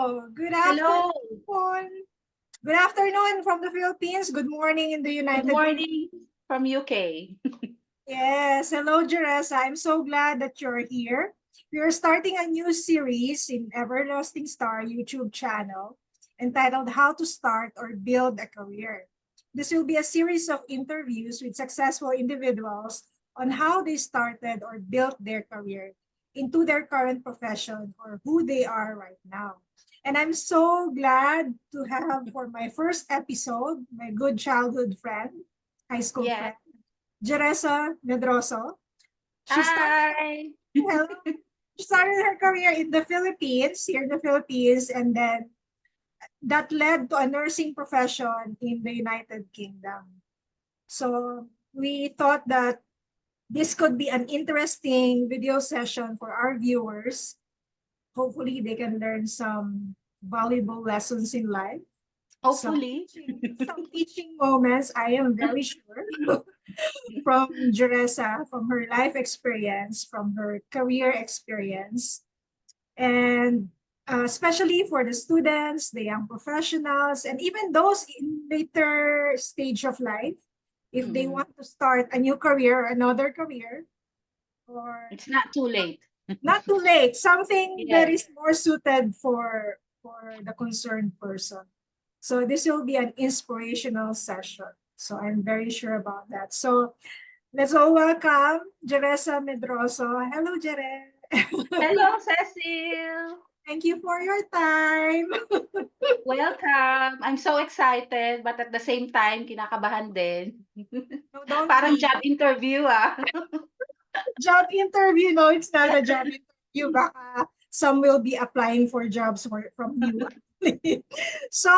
Good Hello. afternoon. Good afternoon from the Philippines. Good morning in the Good United Kingdom. morning from UK. Yes, hello, Jeresa. I'm so glad that you're here. We are starting a new series in Everlasting Star YouTube channel entitled How to Start or Build a Career. This will be a series of interviews with successful individuals on how they started or built their career into their current profession or who they are right now. And I'm so glad to have for my first episode my good childhood friend, high school Yes. friend, Jeresa Medroso. She started Hi. hello, she started her career in the Philippines, here in the Philippines, and then that led to a nursing profession in the United Kingdom. So we thought that this could be an interesting video session for our viewers. Hopefully they can learn some valuable lessons in life, Hopefully. some teaching moments, I am very sure. From Jeresa, from her life experience, from her career experience, and especially for the students, the young professionals, and even those in later stage of life, if they Mm-mm. want to start a new career, another career, or It's not too late. not too late, something that Yes. is more suited for the concerned person. So this will be an inspirational session. So I'm very sure about that. So let's all welcome Jeresa Medroso. Hello, Jere. Hello, Cecil. Thank you for your time. Welcome. I'm so excited, but at the same time, kinakabahan din. No, don't Parang be. job interview, ah. Job interview, no, it's not a job interview. Baka some will be applying for jobs from you. So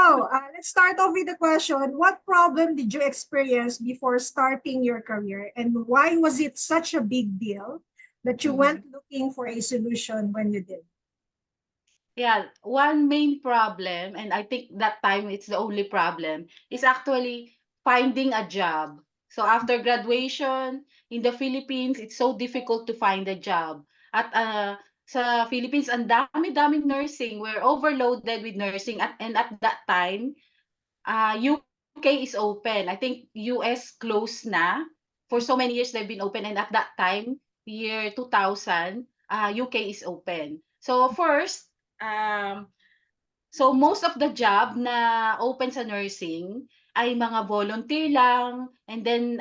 let's start off with the question. What problem did you experience before starting your career? And why was it such a big deal that you went Mhm. looking for a solution when you did? Yeah, one main problem, and I think that time it's the only problem, is actually finding a job. So after graduation in the Philippines, it's so difficult to find a job. At sa Philippines, ang dami-daming nursing. We're overloaded with nursing and at that time, UK is open. I think US closed na. For so many years they've been open, and at that time, year 2000, UK is open. So first, um, so most of the job na open sa nursing ay mga volunteer lang, and then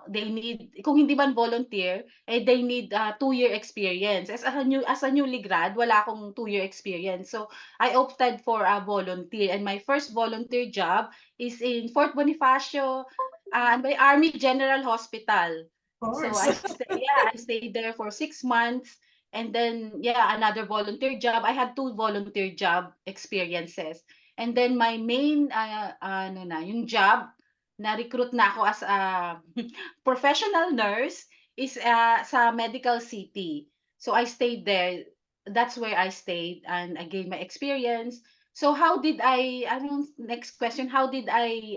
they need, kung hindi man volunteer, they need 2-year experience. As a newly grad, wala akong 2-year experience. So I opted for a volunteer, and my first volunteer job is in Fort Bonifacio, by Army General Hospital. Of So course. I stayed there for 6 months. And then, yeah, another volunteer job. I had two volunteer job experiences. And then my main, yung job, na-recruit na ako as a professional nurse is sa Medical City. So I stayed there. That's where I stayed and I gained my experience. So how did next question, how did I,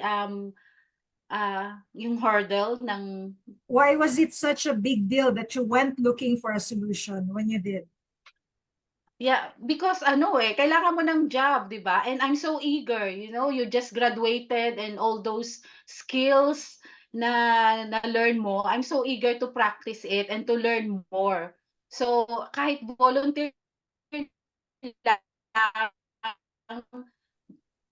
yung hurdle ng. Why was it such a big deal that you went looking for a solution when you did? Yeah, because kailangan mo ng job, 'di ba? And I'm so eager, you just graduated and all those skills na learn mo. I'm so eager to practice it and to learn more. So, kahit volunteer lang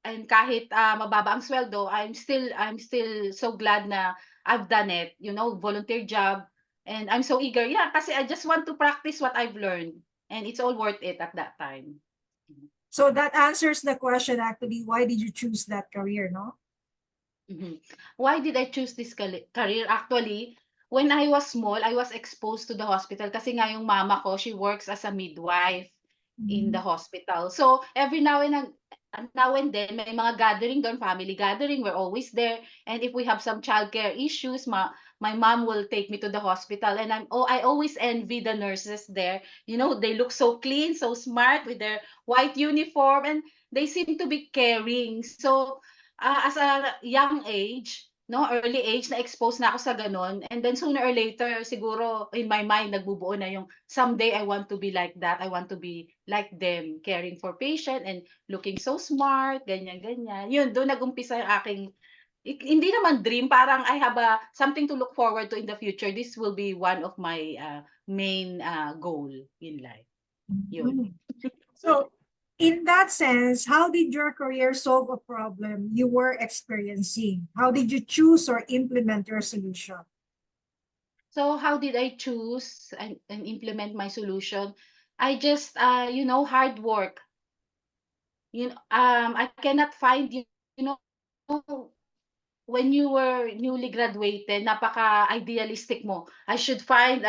and kahit mababa ang sweldo, I'm still so glad na I've done it, volunteer job. And I'm so eager. Yeah, kasi I just want to practice what I've learned. And it's all worth it at that time. So that answers the question actually, why did you choose that career, no? Mhm. Why did I choose this career? Actually, when I was small, I was exposed to the hospital kasi nga yung mama ko, she works as a midwife in the Mhm. hospital. So, every now and then, may mga gathering doon, family gathering, we're always there. And if we have some childcare issues, my mom will take me to the hospital. And I always envy the nurses there. They look so clean, so smart with their white uniform, and they seem to be caring. So, as a young age, no, early age na-expose na ako sa gano'n, and then sooner or later siguro in my mind nagbubuo na yung someday I want to be like that, I want to be like them, caring for patient and looking so smart, ganyan, ganyan. Yun, dun nag-umpisa yung aking hindi naman dream, parang I have a something to look forward to in the future. This will be one of my, main, goal in life, yun. Mhm. So, in that sense, how did your career solve a problem you were experiencing? How did you choose or implement your solution? So how did I choose and implement my solution? I just, hard work. I cannot find, when you were newly graduated, napaka-idealistic mo. I should find,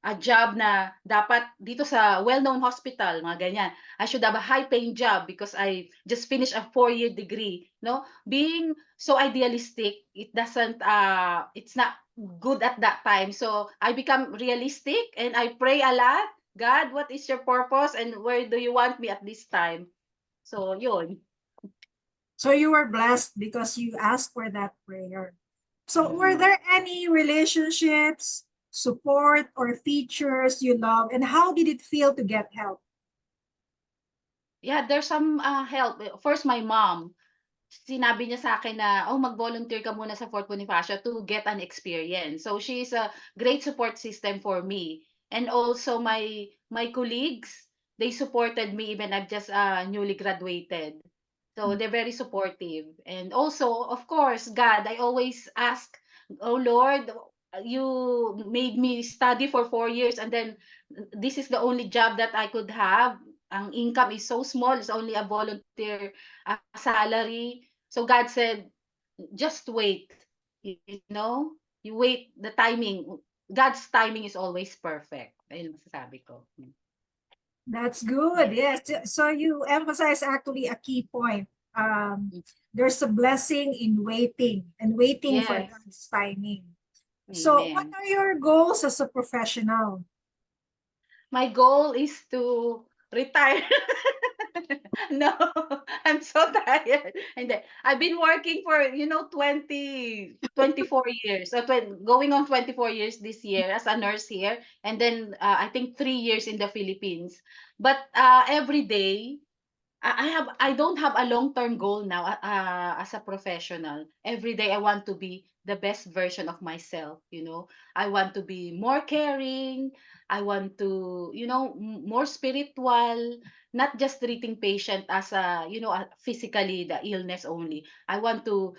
a job na dapat dito sa well-known hospital, mga ganyan. I should have a high-paying job because I just finished a 4-year degree, no? Being so idealistic, it's not good at that time. So I become realistic and I pray a lot. God, what is your purpose and where do you want me at this time? So, yun. So you were blessed because you asked for that prayer. So were Mm. there any relationships, support, or features you love, and how did it feel to get help? Yeah, there's some, help. First, my mom. Sinabi niya sa akin na, "Oh, mag-volunteer ka muna sa Fort Bonifacio to get an experience." So, she is a great support system for me. And also my colleagues, they supported me even I've just, newly graduated. So, they're very supportive. And also, of course, God, I always ask, "Oh, Lord, you made me study for 4 years and then this is the only job that I could have. Ang income is so small, it's only a volunteer, salary." So God said, just wait. You know, you wait the timing. God's timing is always perfect. Ayun masasabi ko. That's good. Yes. Yes. So you emphasize actually a key point. There's a blessing in waiting and waiting for Yes. God's timing. So, what Amen. are your goals as a professional? My goal is to retire. No, I'm so tired. Hindi. I've been working for, 24 years. So going on 24 years this year as a nurse here. And then I think 3 years in the Philippines. But every day, I don't have a long-term goal now as a professional. Every day I want to be the best version of myself, I want to be more caring. I want to, more spiritual, not just treating patient as physically the illness only. I want to,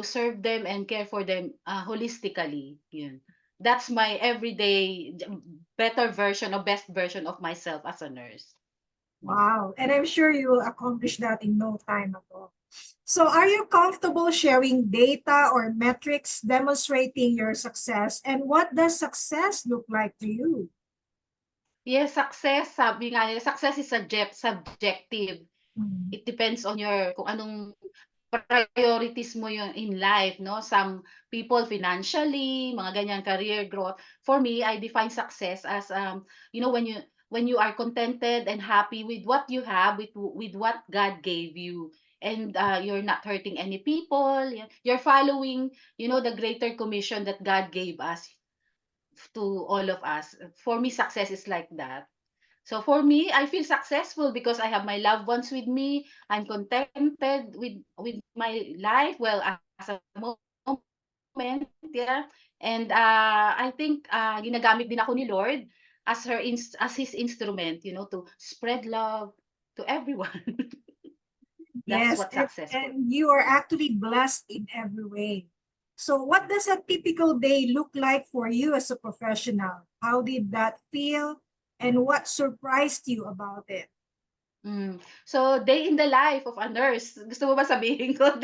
serve them and care for them holistically. Yun. That's my everyday better version or best version of myself as a nurse. Mm. Wow. And I'm sure you will accomplish that in no time at all. So, are you comfortable sharing data or metrics demonstrating your success? And what does success look like to you? Yes, success, sabi nga nila, success is subjective. Mm. It depends on your kung anong priorities mo yun in life, no? Some people financially, mga ganyan, career growth. For me, I define success as, when you are contented and happy with what you have, with what God gave you, and you're not hurting any people. You're following, the greater commission that God gave us to all of us. For me, success is like that. So for me, I feel successful because I have my loved ones with me. I'm contented with my life. Well, as a moment, yeah. And I think ginagamit din ako ni Lord as his instrument, to spread love to everyone. That's Yes, what successful. and you are actually blessed in every way. So, what does a typical day look like for you as a professional? How did that feel? And what surprised you about it? So, day in the life of a nurse. Gusto mo ba sabihin ko?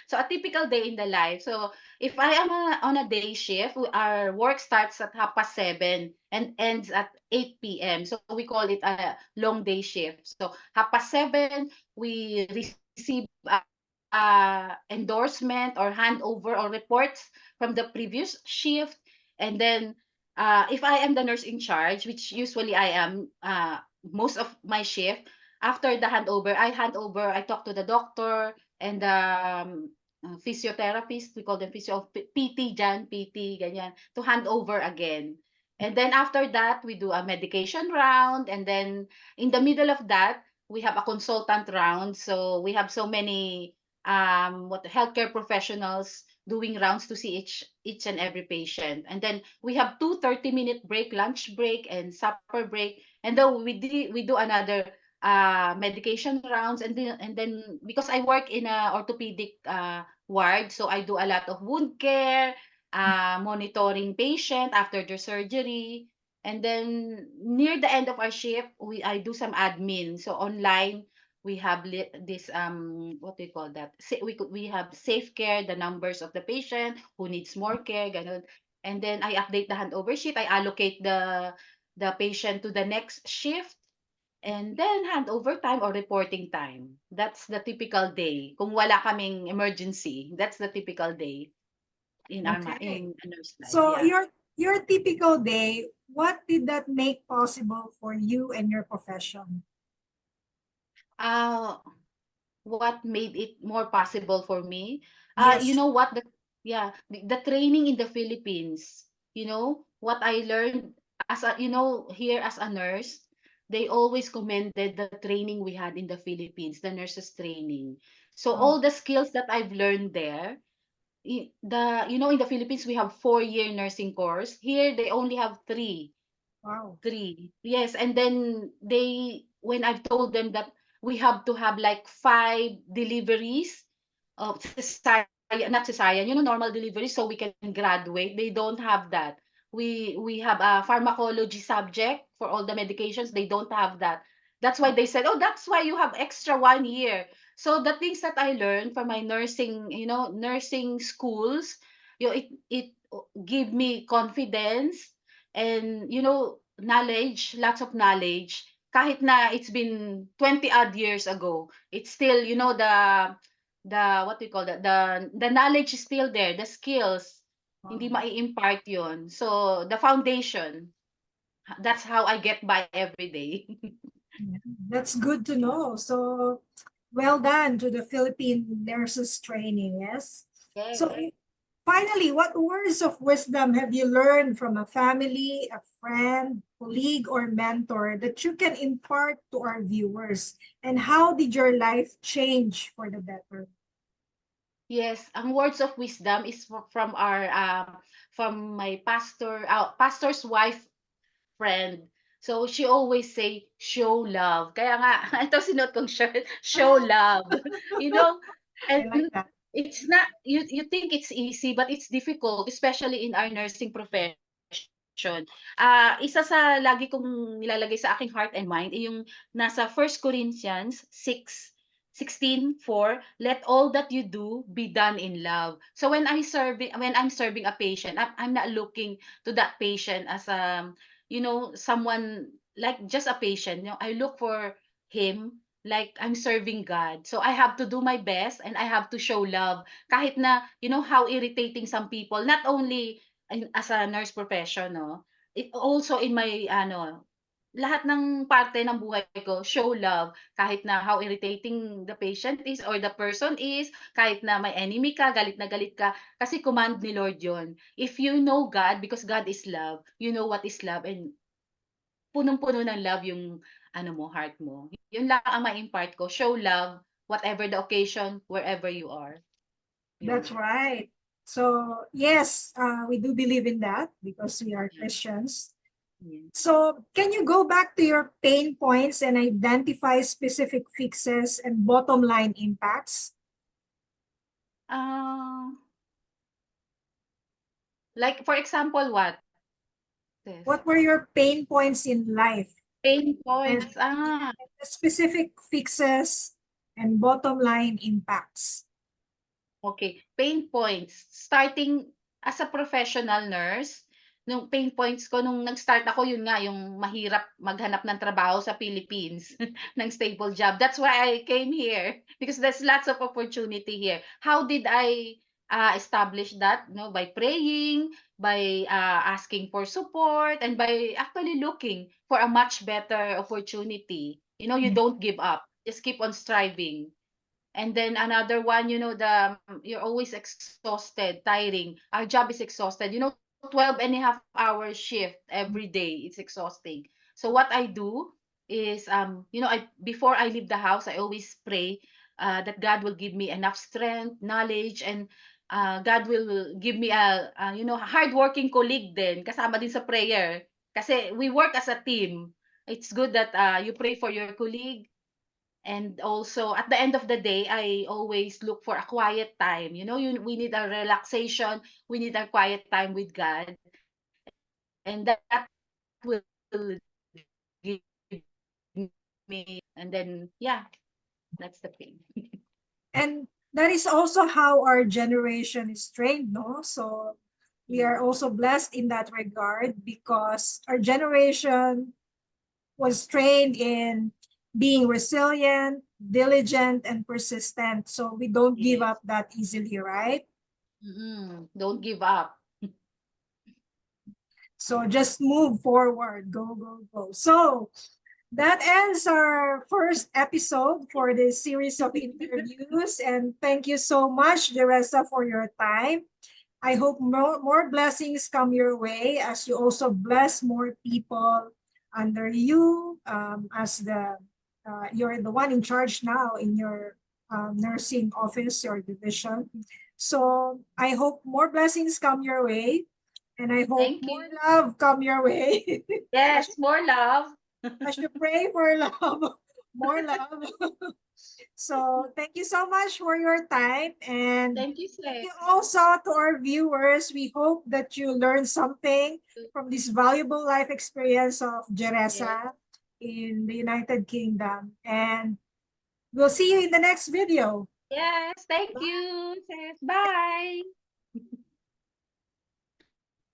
So, a typical day in the life. So, if I am on a day shift, our work starts at 7:30 and ends at 8 p.m. So, we call it a long day shift. So, 7:30, we receive endorsement or handover or reports from the previous shift. And then, if I am the nurse in charge, which usually I am most of my shift, after the handover, I talk to the doctor and physiotherapists, we call them PT dyan, PT, ganyan, to hand over again. And then after that, we do a medication round. And then in the middle of that, we have a consultant round. So we have so many what healthcare professionals doing rounds to see each and every patient. And then we have 2 30-minute break, lunch break and supper break. And then we do another medication rounds. And then because I work in a orthopedic ward, so I do a lot of wound care, monitoring patient after their surgery. And then near the end of our shift, I do some admin. So online, we have this what do you call that? We have safe care, the numbers of the patient who needs more care, ganun. And then I update the handover sheet. I allocate the patient to the next shift. And then handover time or reporting time. That's the typical day. Kung wala kaming emergency, that's the typical day Okay. in a nurse life. So Yeah. your typical day, what did that make possible for you and your profession? Uh, what made it more possible for me? You Yes. know what? The training in the Philippines. What I learned here as a nurse, they always commended the training we had in the Philippines, the nurses training. So Wow. all the skills that I've learned there, in the Philippines we have 4-year nursing course. Here they only have Wow. three. Yes, and then when I've told them that we have to have like 5 deliveries of cesarean, not cesarean, normal delivery, so we can graduate. They don't have that. We have a pharmacology subject for all the medications. They don't have that. That's why they said, oh, that's why you have extra 1 year. So the things that I learned from my nursing schools, it give me confidence and knowledge, lots of knowledge. Kahit na it's been 20 odd years ago, it's still, what do you call that, the knowledge is still there, the skills hindi Wow. mai-impart yon. So the foundation, that's how I get by every day. Yeah, that's good to know. So well done to the Philippine nurses training, yes? So Yes. finally, what words of wisdom have you learned from a family, a friend, colleague, or mentor that you can impart to our viewers? And how did your life change for the better? Yes, ang words of wisdom is from my pastor's wife friend. So she always say, show love. Kaya nga, ito sinuot kong shirt, show Ah, love. You know, I like and that. it's not, you think it's easy, but it's difficult, especially in our nursing profession. Isa sa lagi kong nilalagay sa aking heart and mind, ay yung nasa 1 Corinthians 6:16:4, let all that you do be done in love. So when I'm serving a patient, I'm not looking to that patient as someone like just a patient. I look for him like I'm serving God. So I have to do my best and I have to show love. Kahit na, how irritating some people, not only as a nurse profession, no? It also in my, lahat ng parte ng buhay ko, show love. Kahit na how irritating the patient is or the person is, kahit na may enemy ka, galit na galit ka, kasi command ni Lord yon. If you know God, because God is love, you know what is love, and punong-puno ng love yung heart mo. Yun lang ang ma-impart ko. Show love, whatever the occasion, wherever you are. Yun. That's right. So, yes, we do believe in that because we are Yeah. Christians. Yeah. So, can you go back to your pain points and identify specific fixes and bottom line impacts? Ah, like for example, what? Yes. What were your pain points in life Pain and points. the specific fixes and bottom line impacts? Okay, pain points. Starting as a professional nurse, nung pain points ko nung nag-start ako, yun nga, yung mahirap maghanap ng trabaho sa Philippines, ng stable job. That's why I came here because there's lots of opportunity here. How did I establish that? By praying, by asking for support, and by actually looking for a much better opportunity. You don't give up. Just keep on striving. And then another one, you're always exhausted, tiring. Our job is exhausted. 12.5 hour shift every day. It's exhausting. So what I do is, I before I leave the house, I always pray that God will give me enough strength, knowledge, and God will give me a hardworking colleague din, kasama din sa prayer. Kasi we work as a team. It's good that you pray for your colleague. And also, at the end of the day, I always look for a quiet time. We need a relaxation. We need a quiet time with God. And that will give me and then, yeah, that's the thing. And that is also how our generation is trained, no? So we Mm. are also blessed in that regard because our generation was trained in being resilient, diligent, and persistent. So we don't give Yes. up that easily, right? Don't give up. So just move forward, go, go, go. So that ends our first episode for this series of interviews. And thank you so much, Jeresa, for your time. I hope more blessings come your way as you also bless more people under you as you're the one in charge now in your nursing office or division. So I hope more blessings come your way, and I hope Thank more you. love come your way. as, you, Yes, more love. as you pray for love, more love. So thank you so much for your time, and Thank you, thank sir. you also to our viewers. We hope that you learned something from this valuable life experience of Yes. Jeresa in the United Kingdom. And we'll see you in the next video. Yes, thank Bye. you, sis. Bye.